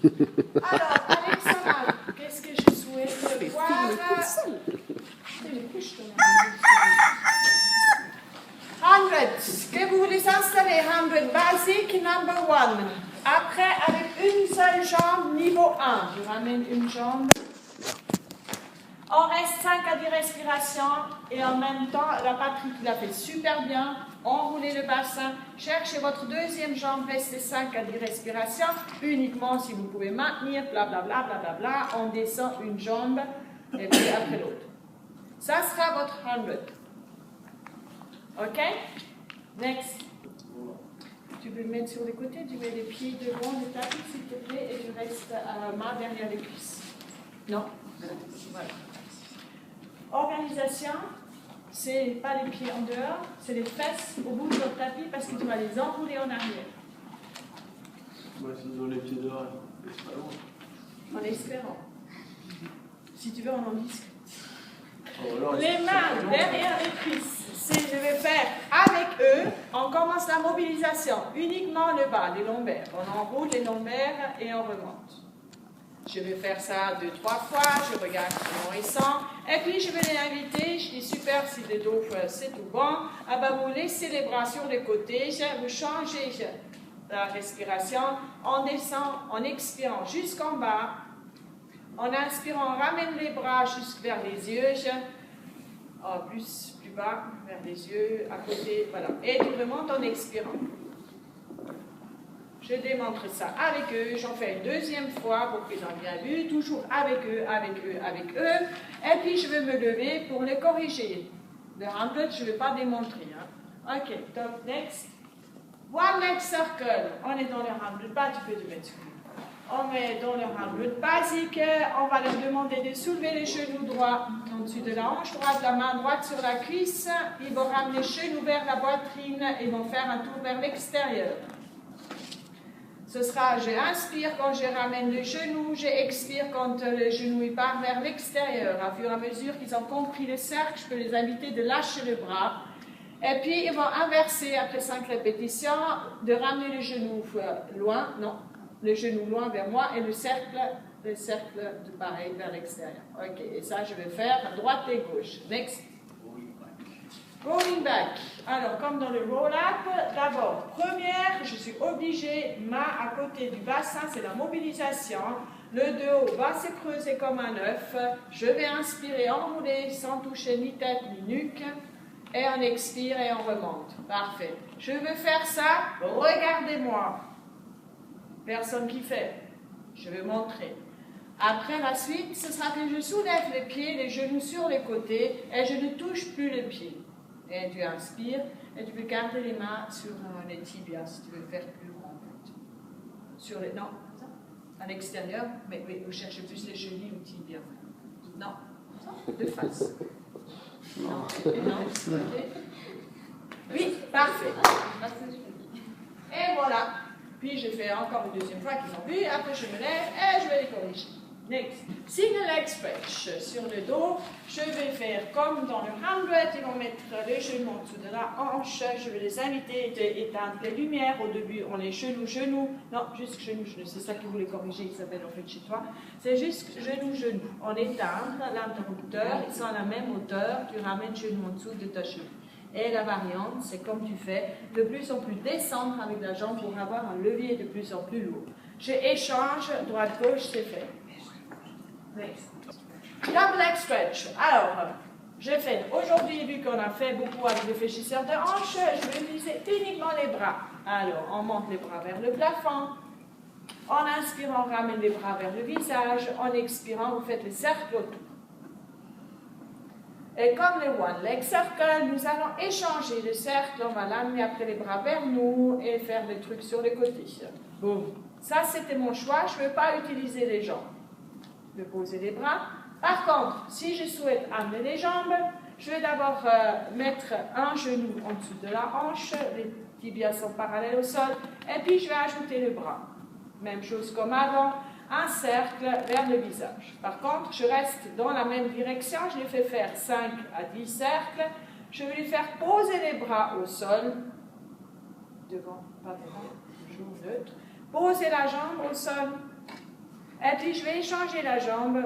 Alors, Alexandra, qu'est-ce que je souhaite voir? 100. Que vous voulez installer 100 basic number 1. Après, avec une seule jambe, niveau 1. Je ramène une jambe. On reste 5 à 10 respirations et en même temps, la Patrick l'a fait super bien. Enroulez le bassin, cherchez votre deuxième jambe, restez 5 à 10 respirations, uniquement si vous pouvez maintenir, blablabla, blablabla. On descend une jambe et puis après l'autre. Ça sera votre 100. Ok? Next. Tu peux le mettre sur les côtés, tu mets les pieds devant le tapis s'il te plaît et tu restes main derrière les cuisses. Non? Voilà. Organisation, c'est pas les pieds en dehors, c'est les fesses au bout de votre tapis parce que tu vas les enrouler en arrière. Moi, s'ils ont les pieds dehors, c'est pas loin. En espérant. Si tu veux, on en discute. Oh, les mains derrière les cuisses. Je vais faire avec eux, on commence la mobilisation, uniquement le bas, les lombaires. On enroule les lombaires et on remonte. Je vais faire ça 2-3 fois, je regarde comment ils sont, et puis je vais les inviter, je dis super, si le dos c'est tout bon, vous laissez les bras sur les côtés, vous changez la respiration, on descend en expirant jusqu'en bas, en inspirant, on ramène les bras jusque vers les yeux, plus bas, vers les yeux, à côté, voilà, et tu remontes en expirant. Je démontre ça avec eux, j'en fais une deuxième fois pour qu'ils en bien vu, toujours avec eux, et puis je vais me lever pour les corriger. Le 100, je ne vais pas démontrer. Hein. Ok, top, next. One leg circle, on est dans le 100, pas, tu peux te mettre sur lui. On est dans le 100 basique, on va leur demander de soulever les genoux droits en dessus de la hanche droite, la main droite sur la cuisse, ils vont ramener les genoux vers la poitrine et vont faire un tour vers l'extérieur. Ce sera, je inspire quand je ramène le genou, je expire quand le genou il part vers l'extérieur. À fur et à mesure qu'ils ont compris le cercle, je peux les inviter de lâcher le bras. Et puis, ils vont inverser après 5 répétitions, de ramener le genou loin, non, le genou loin vers moi et le cercle de pareil vers l'extérieur. Ok, et ça, je vais faire à droite et gauche. Next. Rolling back. Alors, comme dans le roll-up, d'abord, première, je suis obligée, main à côté du bassin, c'est la mobilisation. Le dos va se creuser comme un œuf. Je vais inspirer, enrouler sans toucher ni tête ni nuque. Et on expire et on remonte. Parfait. Je veux faire ça, regardez-moi. Personne qui fait. Je vais montrer. Après la suite, ce sera que je soulève les pieds, les genoux sur les côtés et je ne touche plus les pieds. Et tu inspires et tu peux garder les mains sur les tibias si tu veux faire plus grand. Sur les, non, à l'extérieur, mais oui, vous cherchez plus les chevilles ou tibias. Non, de face. Non, non. Oui, parfait. Et voilà. Puis je fais encore une deuxième fois qu'ils ont vu, après je me lève et je vais les corriger. Next. Single leg stretch sur le dos. Je vais faire comme dans le 100, ils vont mettre les genoux en dessous de la hanche. Je vais les inviter à éteindre les lumières. Au début, on est genoux. Non, juste genoux. C'est ça que vous voulez corriger, Isabelle, en fait, chez toi. C'est juste genoux. On éteint l'interrupteur. Ils sont à la même hauteur. Tu ramènes genoux en dessous de ta cheville. Et la variante, c'est comme tu fais, de plus en plus descendre avec la jambe pour avoir un levier de plus en plus lourd. Je échange, droite-gauche, c'est fait. Next. Double leg stretch. Alors, j'ai fait, aujourd'hui, vu qu'on a fait beaucoup avec le fléchisseur de hanche, je vais utiliser uniquement les bras. Alors, on monte les bras vers le plafond. En inspirant, on ramène les bras vers le visage. En expirant, vous faites le cercle autour. Et comme le one leg circle, nous allons échanger le cercle, on va l'amener après les bras vers nous et faire des trucs sur les côtés. Boum. Ça, c'était mon choix, je ne veux pas utiliser les jambes. Je vais poser les bras. Par contre, si je souhaite amener les jambes, je vais d'abord mettre un genou en dessous de la hanche, les tibias sont parallèles au sol, et puis je vais ajouter le bras. Même chose comme avant. Un cercle vers le visage. Par contre, je reste dans la même direction, je les fais faire 5 à 10 cercles. Je vais les faire poser les bras au sol, devant, pas devant, toujours neutre. Poser la jambe au sol, Et puis je vais échanger la jambe.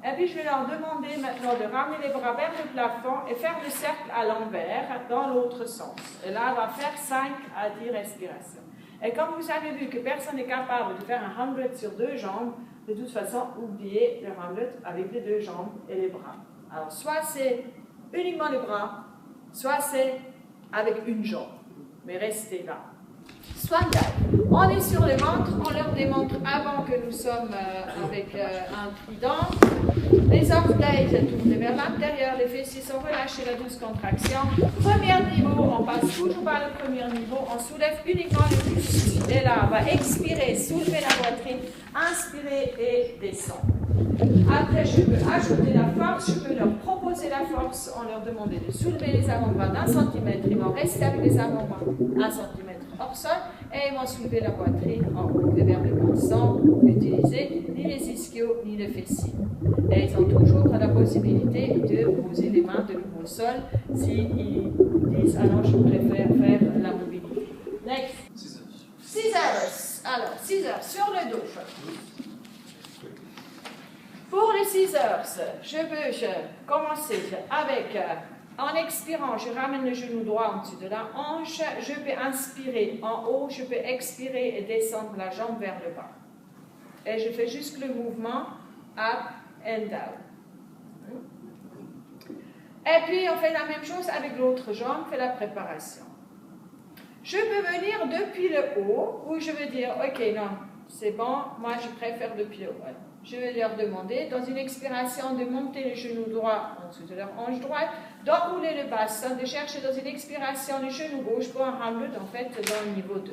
Et puis je vais leur demander maintenant de ramener les bras vers le plafond et faire le cercle à l'envers dans l'autre sens. Et là, on va faire 5 à 10 respirations. Et comme vous avez vu que personne n'est capable de faire un 100 sur 2 jambes, de toute façon, oubliez le 100 avec les 2 jambes et les bras. Alors, soit c'est uniquement les bras, soit c'est avec une jambe. Mais restez là. Swangad. On est sur le ventre, on leur démontre avant que nous sommes avec un trident. Les orteils tournent vers l'intérieur, les fessiers sont relâchés, la douce contraction. Premier niveau, on passe toujours par le premier niveau, on soulève uniquement les muscles. Et là, on va expirer, soulever la poitrine, inspirer et descendre. Après, je peux ajouter la force, je peux leur proposer la force, on leur demande de soulever les avant-bras d'1 centimètre, ils vont rester avec les avant-bras 1 centimètre hors sol, et ils vont soulever la poitrine en haut et vers le bas sans utiliser ni les ischios ni les fessiers. Et ils ont toujours la possibilité de poser les mains de nouveau au sol s'ils disent « Ah non, je préfère faire la mobilité ». Next. 6 heures. Alors, 6 heures sur le dos. Pour les 6 heures, je peux commencer avec, en expirant, je ramène le genou droit en dessous de la hanche, je peux inspirer en haut, je peux expirer et descendre la jambe vers le bas. Et je fais juste le mouvement up and down. Et puis on fait la même chose avec l'autre jambe, on fait la préparation. Je peux venir depuis le haut, ou je veux dire, ok, non, c'est bon, moi je préfère depuis le haut. Je vais leur demander, dans une expiration, de monter le genou droit en dessous de leur hanche droite, d'enrouler le bassin, de chercher dans une expiration le genou gauche pour un 100 en fait dans le niveau 2.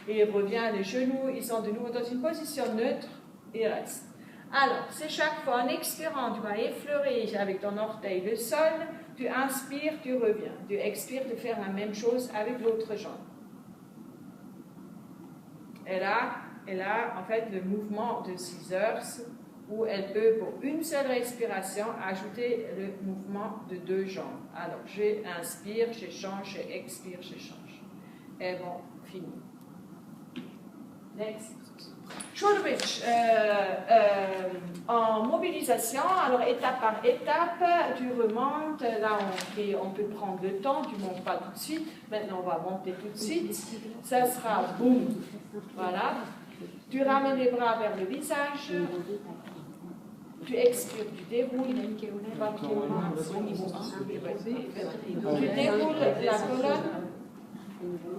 Et il revient les genoux, ils sont de nouveau dans une position neutre, ils restent. Alors, c'est chaque fois en expirant, tu vas effleurer avec ton orteil le sol, tu inspires, tu reviens. Tu expires de faire la même chose avec l'autre jambe. Et là, en fait, le mouvement de 6 heures, où elle peut, pour une seule respiration, ajouter le mouvement de 2 jambes. Alors, j'inspire, j'échange, j'expire, j'échange. Et bon, fini. Next. Shoulder bridge. En mobilisation, alors étape par étape, tu remontes, là on peut prendre le temps, tu ne montes pas tout de suite, maintenant on va monter tout de suite, ça sera boum, voilà. Tu ramènes les bras vers le visage, tu expires, tu déroules, tu déroules la colonne,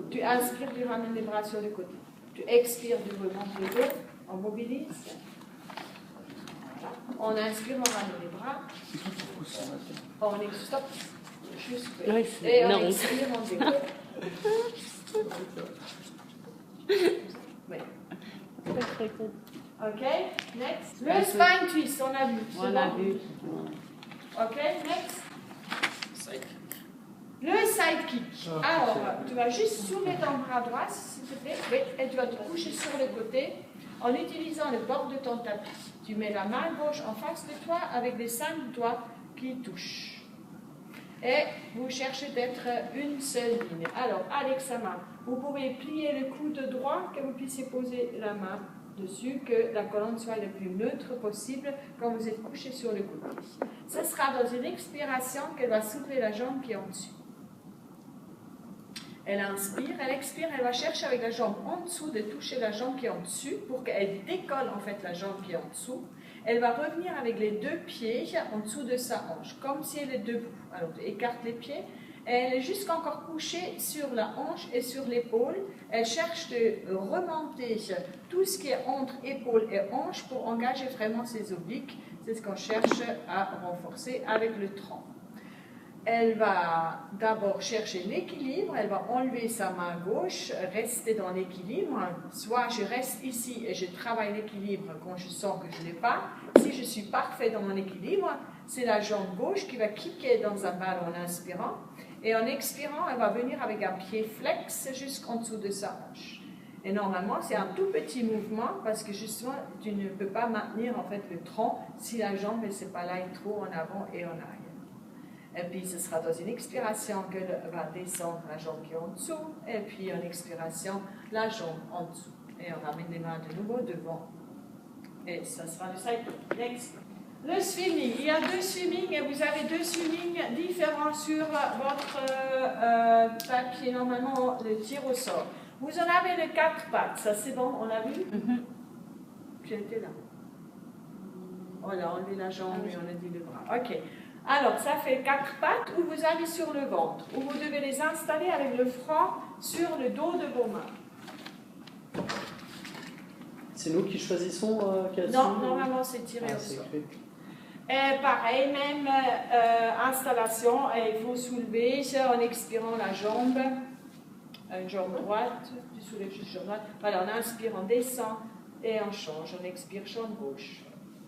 tu inspires, tu ramènes les bras sur le côté, tu expires, tu remontes le dos, on mobilise, on inspire, on ramène les bras, on stop, juste, et on expire, on déroule. Oui. Ok, next. Le spine twist, on a vu. On a vu. Ok, next. Le side kick. Alors, tu vas juste soulever ton bras droit, s'il te plaît. Oui, et tu vas te coucher sur le côté en utilisant le bord de ton tapis. Tu mets la main gauche en face de toi avec les 5 doigts qui touchent. Et vous cherchez d'être une seule ligne. Alors, avec sa main, vous pouvez plier le coude droit, que vous puissiez poser la main dessus, que la colonne soit le plus neutre possible quand vous êtes couché sur le côté. Ce sera dans une expiration qu'elle va soulever la jambe qui est en dessus. Elle inspire, elle expire, elle va chercher avec la jambe en dessous de toucher la jambe qui est en dessus pour qu'elle décolle en fait la jambe qui est en dessous. Elle va revenir avec les 2 pieds en dessous de sa hanche, comme si elle est debout. Alors, tu écartes les pieds. Elle est juste encore couchée sur la hanche et sur l'épaule. Elle cherche de remonter tout ce qui est entre épaule et hanche pour engager vraiment ses obliques. C'est ce qu'on cherche à renforcer avec le tronc. Elle va d'abord chercher l'équilibre, elle va enlever sa main gauche, rester dans l'équilibre. Soit je reste ici et je travaille l'équilibre quand je sens que je ne l'ai pas. Si je suis parfait dans mon équilibre, c'est la jambe gauche qui va kicker dans un bal en inspirant. Et en expirant, elle va venir avec un pied flex jusqu'en dessous de sa hanche. Et normalement, c'est un tout petit mouvement parce que justement, tu ne peux pas maintenir en fait le tronc si la jambe ne s'est pas là trop en avant et en arrière. Et puis, ce sera dans une expiration qu'elle va descendre la jambe qui est en dessous. Et puis, en expiration, la jambe en dessous. Et on ramène les mains de nouveau devant. Et ça sera le side plank. Next. Le swimming. Il y a 2 swimmings et vous avez 2 swimmings différents sur votre papier. Normalement, le tir au sort. Vous en avez les 4 pattes. Ça, c'est bon, on l'a vu? J'étais là. Voilà, on met la jambe et on a dit le bras. Ok. Alors, ça fait 4 pattes où vous allez sur le ventre, où vous devez les installer avec le front sur le dos de vos mains. C'est nous qui choisissons quel Non, normalement c'est tiré au sol. Et pareil, même installation, il faut soulever en expirant la jambe, une jambe droite, tu soulèves juste jambe droite. Voilà, on inspire, on descend et on change, on expire jambe gauche.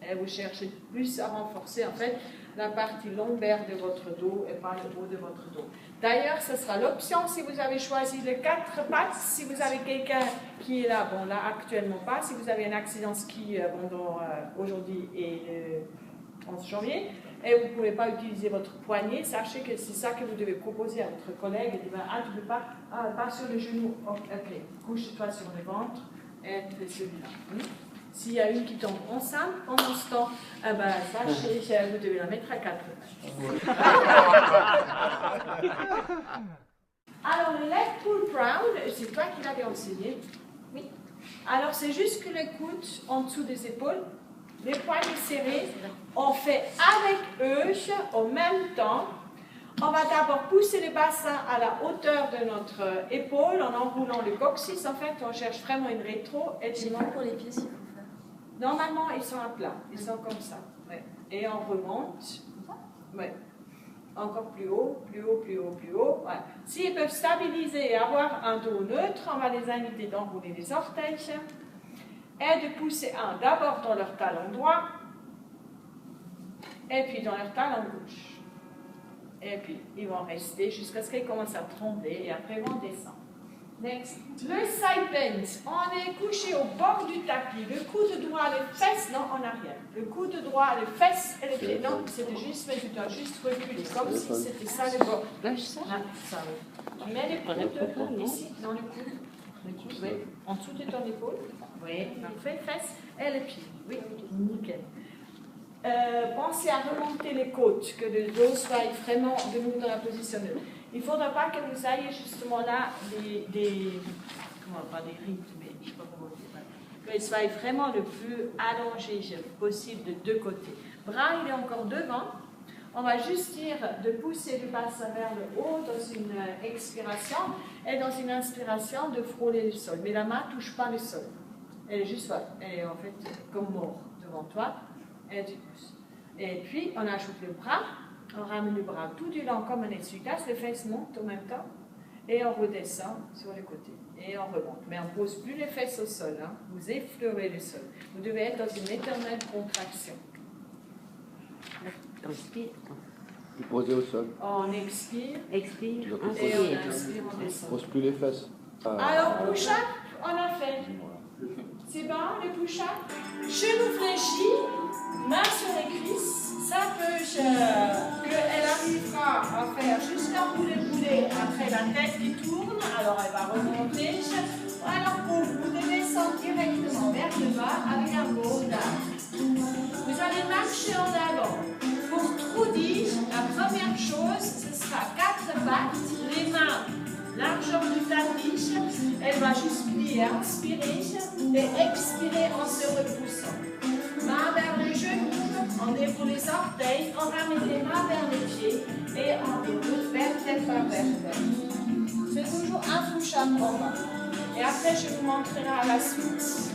Et vous cherchez plus à renforcer en fait la partie lombaire de votre dos et pas le haut de votre dos. D'ailleurs, ce sera l'option si vous avez choisi les 4 pattes, si vous avez quelqu'un qui est là, bon là actuellement pas, si vous avez un accident ski aujourd'hui et le 11 janvier, et vous ne pouvez pas utiliser votre poignet, sachez que c'est ça que vous devez proposer à votre collègue, et dire, tu ne peux pas, pas sur le genou, ok, couche-toi sur le ventre, et fais celui-là. S'il y a une qui tombe enceinte pendant ce temps, sachez que vous devez la mettre à 4 pattes. Alors, le leg pull proud, c'est toi qui l'avais enseigné. Oui. Alors, c'est juste que les coudes en dessous des épaules, les poignets serrés, on fait avec eux en même temps. On va d'abord pousser les bassins à la hauteur de notre épaule en enroulant le coccyx. En fait, on cherche vraiment une rétro. Sinon, pour les pieds, s'il faut faire. Normalement, ils sont à plat. Ils sont comme ça. Ouais. Et on remonte. Ouais. Encore plus haut, plus haut, plus haut, plus haut. Ouais. S'ils peuvent stabiliser et avoir un dos neutre, on va les inviter d'enrouler les orteils et de pousser d'abord dans leur talon droit et puis dans leur talon gauche. Et puis, ils vont rester jusqu'à ce qu'ils commencent à trembler et après, ils vont descendre. Next. Le side bend. On est couché au bord du tapis. Le coude droit, les fesses, non, en arrière. Le coude droit, les fesses et les pieds. Non, c'était juste, mais tu dois juste reculer, comme si c'était ça le bord. Là, je sais. Là, ça, oui. Tu mets les coudes ici, dans le coude. Le coude, oui. En dessous de ton épaule. Oui, parfait. Fesses et les pieds. Oui, nickel. Pensez à remonter les côtes, que le dos soit vraiment de nous dans la position neutre. Il ne faudra pas que vous ayez justement là pas des rides, mais je ne sais pas comment dire. Que soit vraiment le plus allongé possible de 2 côtés. Bras, il est encore devant. On va juste dire de pousser le bassin vers le haut dans une expiration et dans une inspiration de frôler le sol. Mais la main ne touche pas le sol. Elle est juste elle est en fait comme mort devant toi. Et tu pousses. Et puis, on ajoute le bras, on ramène le bras tout du long comme un essuie-glace, les fesses montent en même temps, et on redescend sur le côté, et on remonte. Mais on ne pose plus les fesses au sol, hein. Vous effleurez le sol. Vous devez être dans une éternelle contraction. On expire. Vous posez au sol. On expire, Expire. et on inspire, on On ne descend. pose plus les fesses. Alors, push-up, on a fait. C'est bon, le push-up? Genoux fléchis, main sur les cuisses. Ça peut qu'elle arrivera à faire juste un boulet après la tête qui tourne. Alors, elle va remonter. Alors, vous devez descendre directement vers le bas avec un beau d'arbre. Vous allez marcher en avant. Pour Trudy, la première chose, ce sera 4 pattes, les mains. Largeur du tapis, elle va juste plier, inspirer et expirer en se repoussant. Main vers les genoux, on déroule les orteils, on ramène les mains vers les pieds et on déroule vertèbre par vertèbre. C'est toujours un push-up en bas. Et après, je vous montrerai à la suite